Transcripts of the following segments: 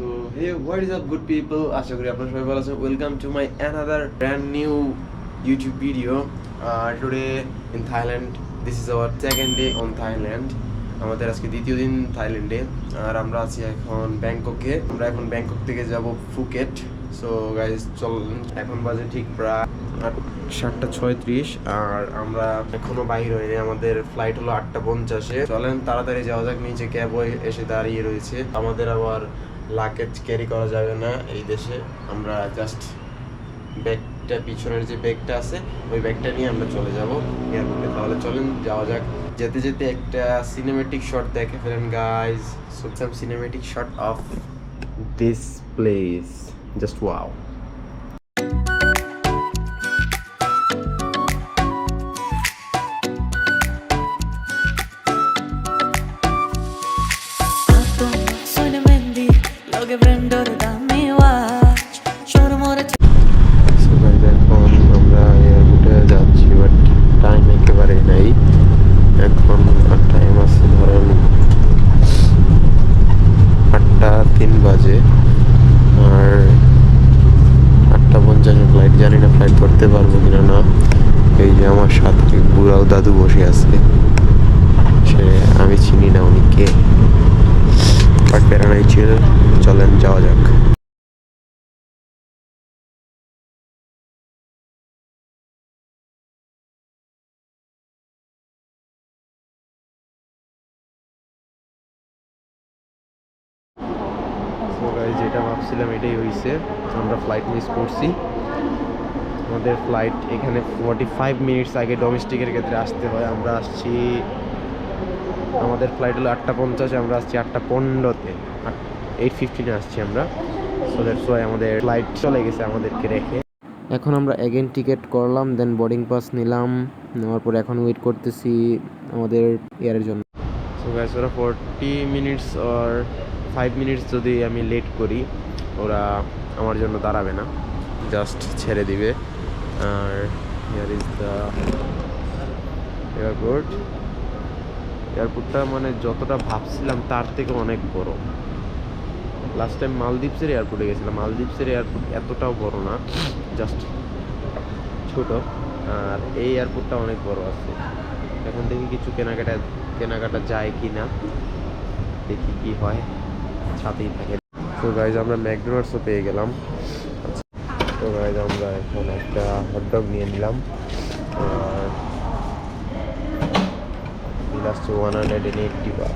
So hey, what is up good people? আশা করি আপনারা সবাই ভালো আছেন। Welcome to my another brand new YouTube video. Today in Thailand. This is our second day on Thailand. আমাদের আজকে দ্বিতীয় দিন থাইল্যান্ডে, আর আমরা আছি এখন ব্যাংককে। আমরা এখন ব্যাংকক থেকে যাব ফুকেট। সো গাইজ চলুন, এখন বাজে ঠিক প্রায় 7:36 আর আমরা এখনো বাইরে হইনি। আমাদের ফ্লাইট হলো 8:50-এ। চলেন তাড়াতাড়ি যাওয়া যাক, নিচে ক্যাব এসে দাঁড়িয়ে রয়েছে। আমাদের আবার লাগেজ ক্যারি করা যাবে না এই দেশে। আমরা জাস্ট ব্যাগটা, পিছনের যে ব্যাগটা আছে ওই ব্যাগটা নিয়ে আমরা চলে যাব এয়ারপোর্টে। তাহলে চলেন যাওয়া যাক। যেতে যেতে একটা সিনেমেটিক শট দেখে ফেলেন guys. So some cinematic shot of this place, just wow. জানি না ফ্লাইট করতে পারবো কিনা না। এই যে আমার সাথে বুড়াও দাদু বসে আছে, সে আমি চিনি না উনি কে, বাট বেড়ানোই ছিল। চলেন যাওয়া যাক। যেটা ভাবছিলাম এটাই হয়েছে, আমরা ফ্লাইট মিস করছি। আমাদের ফ্লাইট এখানে 45 মিনিটস আগে ডোমেস্টিকের ক্ষেত্রে আসতে হয়। আমরা আসছি, আমাদের ফ্লাইট হলো 8:50, আমরা আসছি 8:15-তে, 8:15-এ আসছি আমরা। সো দ্যাটস ওয়াই আমাদের ফ্লাইট চলে গেছে আমাদেরকে রেখে। এখন আমরা অ্যাগেন টিকিট করলাম, দেন বোর্ডিং পাস নিলাম, নেওয়ার পর এখন ওয়েট করতেছি আমাদের এয়ারের জন্য। সো গাইস, ওরা 40 মিনিটস আর 5 মিনিটস যদি আমি লেট করি ওরা আমার জন্য দাঁড়াবে না, জাস্ট ছেড়ে দিবে। আর হিয়ার ইজ দ্য এয়ারপোর্ট। এয়ারপোর্টটা মানে যতটা ভাবছিলাম তার থেকে অনেক বড়। লাস্ট টাইম মালদ্বীপসের এয়ারপোর্টে গেছিলাম, মালদ্বীপসের এয়ারপোর্ট এতটাও বড় না, জাস্ট ছোট। আর এই এয়ারপোর্টটা অনেক বড় আছে। এখন দেখি কিছু কেনাকাটা যায় কি না, দেখি কি হয়, সাথেই থাকে। তো গাইজ আমরা ম্যাকডোনাল্ডসও পেয়ে গেলাম। তো গাইজ আমরা এখন একটা হটডগ নিয়ে নিলাম, আর বিল আসছে 180 বাট।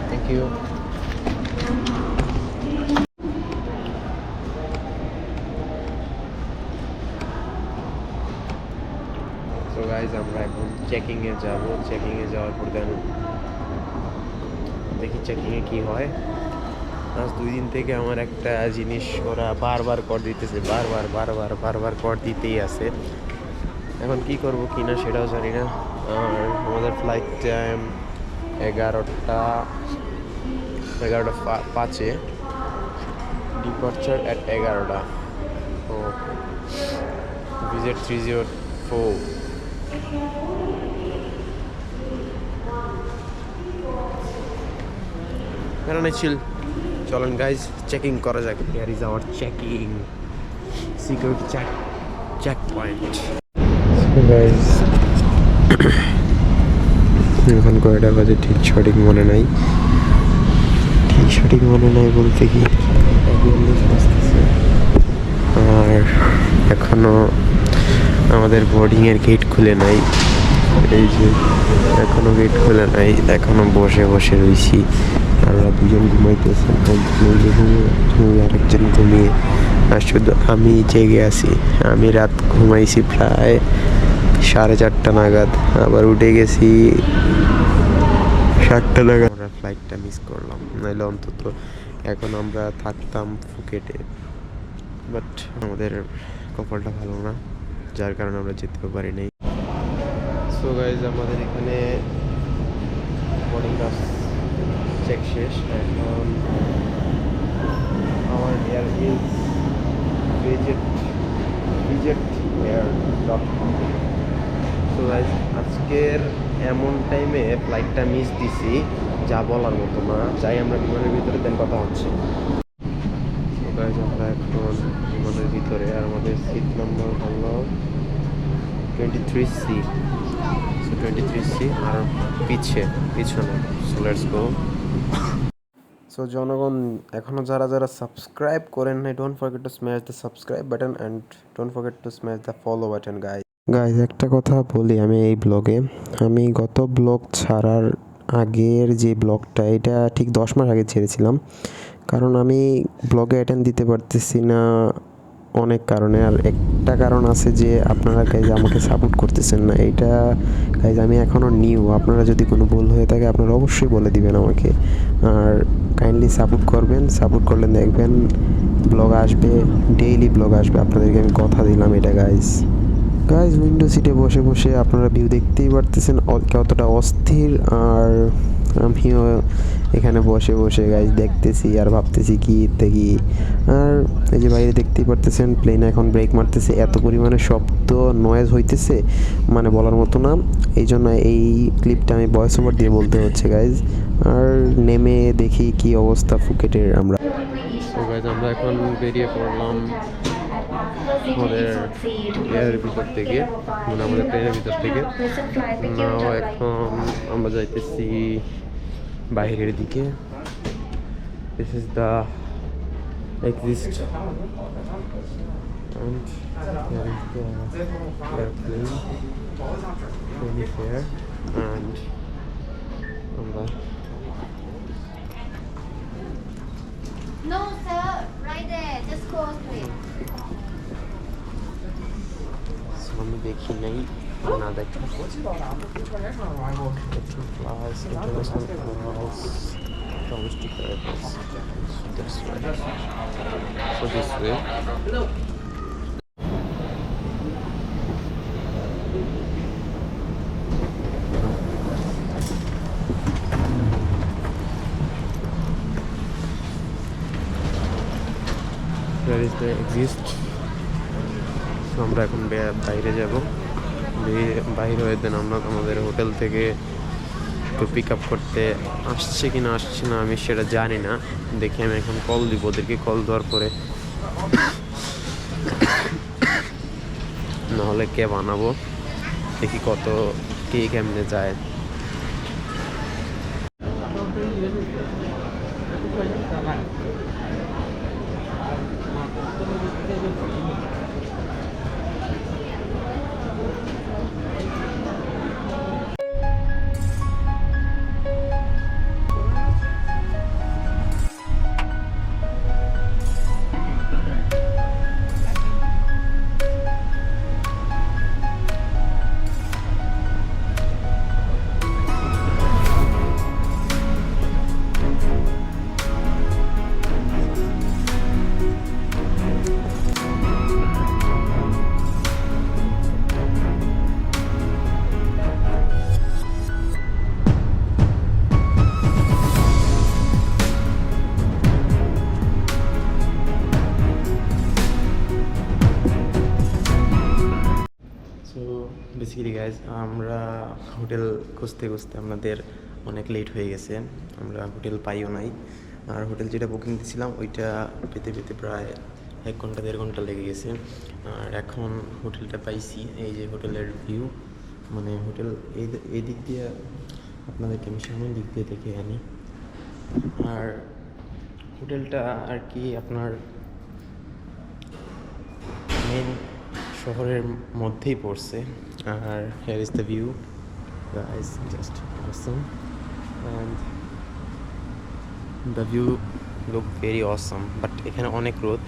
Thank you. তো গাইজ আমরা এখন চেকিংয়ে যাব। চেকিংয়ে যাওয়ার পর দেন দেখি চেকিংয়ে কি হয়। আজ 2 দিন থেকে আমার একটা জিনিস ওরা বারবার কর দিতেছে, বারবার কর দিতেই আছে। এখন কি করব কি না সেটাও জানি না। আর আমাদের ফ্লাইট টাইম 11:05-এ, ডিপারচার অ্যাট 11টা। ও ভিজিট 304। বেড়ানো ছিল। চলেন গাইজ চেকিং করা যাক। Here is our checking security check point. Guys এখন কয়টা বাজে ঠিক সঠিক মনে নাই বলতে কি, আর এখনো আমাদের বোর্ডিংয়ের গেট খুলে নাই। এই যে এখনো গেট খুলে নাই, এখনো বসে রয়েছি। আমরা দুজন ঘুমাইতেছি, আরেকজন ঘুমিয়ে, আর শুধু আমি জেগে আছি। আমি রাত ঘুমাইছি প্রায় 4:30 নাগাদ, আবার উঠে গেছি 7টা নাগাদ। আমরা ফ্লাইটটা মিস করলাম, নাহলে অন্তত এখন আমরা থাকতাম ফুকেটে। বাট আমাদের কপালটা ভালো না, যার কারণে আমরা যেতেও পারি নাই। সো গাইজ আমাদের এখানে বোর্ডিং পাস চেক শেষ। এখন আমার air is vijeteair.com। So guys আজকের এমন টাইমে ফ্লাইটটা মিস দিছি যা বলার মতো না। যাই আমরা বিমানের ভিতরে, দেন কথা হচ্ছে। So guys, আমরা এখন বিমানের ভিতরে, আর আমাদের সিট নাম্বার হলো 23C। So 23C আর পিছনে। So let's go. সো জনগণ, এখনও যারা যারা সাবস্ক্রাইব করেন নাই, don't forget to smash the subscribe button and don't forget to smash the follow button guys. একটা কথা বলি আমি এই ব্লগে, আমি গত ব্লগ ছাড়ার আগের যে ব্লগটা, এটা ঠিক 10 মাস আগে ছেড়েছিলাম, কারণ আমি ব্লগে অ্যাটেন্ড দিতে পারতেছি না অনেক কারণে। আর একটা কারণ আছে যে আপনারা গাইজ আমাকে সাপোর্ট করতেছেন না। এইটা গাইজ আমি এখনও নিউ, আপনারা যদি কোনো ভুল হয়ে থাকে আপনারা অবশ্যই বলে দিবেন আমাকে, আর কাইন্ডলি সাপোর্ট করবেন। সাপোর্ট করলে দেখবেন ব্লগ আসবে, ডেইলি ব্লগ আসবে, আপনাদেরকে আমি কথা দিলাম এটা গাইজ। উইন্ডো সিটে বসে বসে আপনারা ভিউ দেখতেই পারতেছেন কতটা অস্থির, আর আমিও এখানে বসে বসে গাইজ দেখতেছি আর ভাবতেছি কি দেখি। আর এই যে বাইরে দেখতেই পারতেছেন প্লেন এখন ব্রেক মারতেছে, এত পরিমাণে শব্দ নয়েজ হইতেছে মানে বলার মতো না। এই জন্য এই ক্লিপটা আমি ভয়েস ওভার দিয়ে বলতে হচ্ছে গাইজ। আর নেমে দেখি কি অবস্থা ফুকেটের। আমরা আমরা এখন বেরিয়ে পড়লাম আমাদের এয়ারের ভিতর থেকে, মানে আমাদের প্লেনের ভিতর থেকে। নাও এখন আমরা যাইতেছি বাইরের দিকে। This is the exist and here is the airplane, really fair, and আমরা No, sir. Right there. Just go straight. আমি দেখি নাই না দেখি flies, international flights, domestic airports. That's right. So this way. There is the exist. আমরা এখন বাইরে যাব, বাইরে হয়ে দেন আমরা আমাদের হোটেল থেকে একটু পিক আপ করতে আসছে কি না আসছে না আমি সেটা জানি না। দেখি আমি এখন কল দিব ওদেরকে, কল দেওয়ার পরে নাহলে কে বানাবো, দেখি কত কে কেমনে যায়। বেসিক্যালি গাইজ আমরা হোটেল খুঁজতে খুঁজতে আমাদের অনেক লেট হয়ে গেছে, আমরা হোটেল পাইও নাই। আর হোটেল যেটা বুকিং দিয়েছিলাম ওইটা পেতে পেতে প্রায় 1 ঘন্টা 1.5 ঘন্টা লেগে গেছে। আর এখন হোটেলটা পাইছি, এই যে হোটেলের ভিউ, মানে হোটেল এই দিক দিয়ে আপনাদেরকে আমি সামনের দিক দিয়ে দেখে আনি। আর হোটেলটা আর কি আপনার মেন শহরের মধ্যেই পড়ছে। আর here is the view guys, just awesome, and the view look very awesome, but এখানে অনেক রোদ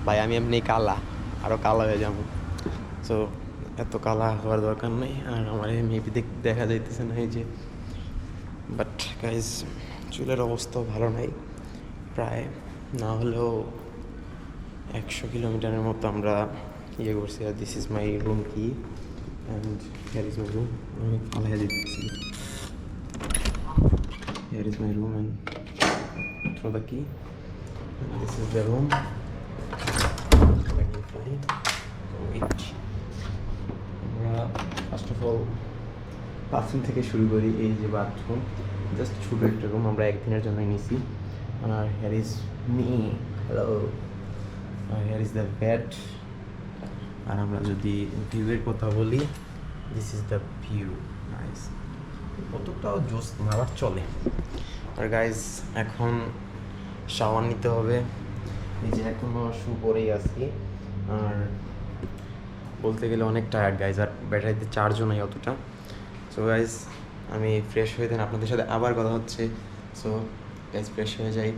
ভাই, আমি এমনি কালা, আরও কালা হয়ে যাবো। সো এত কালা হওয়ার দরকার নেই। আর আমার মেবি দেখা যাইতেছে না এই যে, বাট গাইজ চুলের অবস্থাও ভালো নাই, প্রায় না হলেও 100 কিলোমিটারের মতো আমরা ইয়ে করছি। আর this is my room key, and here is my room. আমি পালাই দিচ্ছি, here is my room and throw the key, this is the room. আমরা ফার্স্ট অফ অল বাথরুম থেকে শুরু করি। এই যে বাথরুম, জাস্ট ছোটো একটা রুম আমরা একদিনের জন্য নিছি। আর হেয়ার ইজ মি, হ্যালো, আর হেয়ার ইজ দ্য বেড। আর আমরা যদি ভিউয়ের কথা বলি, this is the view, nice, অতটাও জোস না আবার চলে। আর গাইজ এখন শাওয়ার নিতে হবে, এই যে এখনও শু পরেই আছি। আর বলতে গেলে অনেক টায়ার্ড গাইজ, আর ব্যাটারিতে চার্জও নাই অতটা। সো গাইজ আমি ফ্রেশ হয়ে দেন আপনাদের সাথে আবার কথা হচ্ছে। সো গাইজ ফ্রেশ হয়ে যাই।